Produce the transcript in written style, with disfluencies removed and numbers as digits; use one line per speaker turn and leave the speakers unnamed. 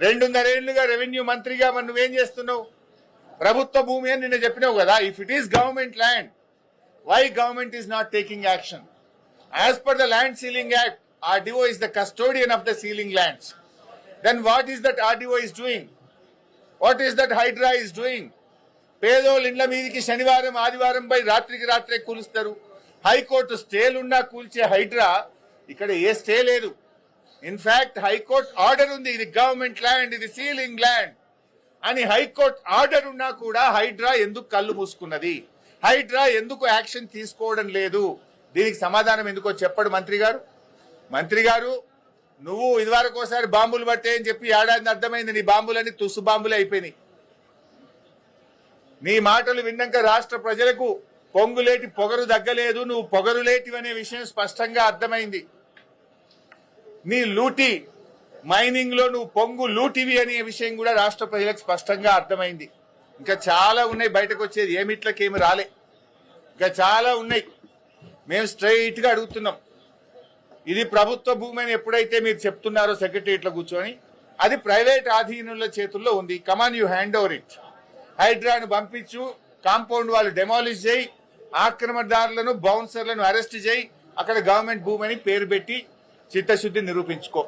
2.5 ఏళ్లుగా రెవెన్యూ మంత్రిగా మరి నువ్వేం చేస్తున్నావు? ప్రభుత్వ భూమి అని నిన్న చెప్పినావు కదా. If it is government land, why government is not taking action? As per the land ceiling act, RDO is the custodian of the sealing lands. Then what is that RDO is doing? What is that Hydra is doing? పేదోళ్ళ ఇండ్ల మీదకి శనివారం ఆదివారం పై రాత్రికి రాత్రే కూలుస్తారు. High court స్టేలున్నా కూల్చే Hydraa ఇక్కడ a stay లేదు. In fact high court order ఉంది, ఇది గవర్నమెంట్ ల్యాండ్, ఇది సీలింగ్ ల్యాండ్ అని హైకోర్టు ఆర్డర్ ఉన్నా కూడా హైడ్రా ఎందుకు కళ్ళు మూసుకున్నది? హైడ్రా ఎందుకు యాక్షన్ తీసుకోవడం లేదు? దీనికి సమాధానం ఎందుకో చెప్పడు మంత్రి గారు. మంత్రి గారు, నువ్వు ఇదివరకు ఒకసారి బాంబులు పట్టే అని చెప్పి ఏడాది అర్థమైంది. నీ బాంబులన్నీ తుస్సు బాంబులే అయిపోయినాయి. నీ మాటలు విన్నాక రాష్ట్ర ప్రజలకు పొంగులేటి పొగరు దగ్గలేదు, నువ్వు పొగరులేటివి అనే విషయం స్పష్టంగా అర్థమైంది. నీ లూటి మైనింగ్ లో నువ్వు పొంగు లూటివి అనే విషయం కూడా రాష్ట్ర ప్రజలకు స్పష్టంగా అర్థమైంది. ఇంకా చాలా ఉన్నాయి బయటకు వచ్చేది, ఏమిట్లకేమి రాలే, ఇంకా చాలా ఉన్నాయి. మేము స్ట్రైట్ గా అడుగుతున్నాం, ఇది ప్రభుత్వ భూమి అని ఎప్పుడైతే మీరు చెప్తున్నారో సెక్రటరియట్లో కూర్చొని, అది ప్రైవేట్ ఆధీనుల చేతుల్లో ఉంది. కమాన్, యూ హ్యాండ్ ఓవర్ ఇట్. హైడ్రాను పంపించు, కాంపౌండ్ వాళ్ళు డెమాలిష్ చేయి, ఆక్రమణదారులను బౌన్సర్లను అరెస్ట్ చేయి, అక్కడ గవర్నమెంట్ భూమి అని పేరు పెట్టి చిత్తశుద్ధి నిరూపించుకో.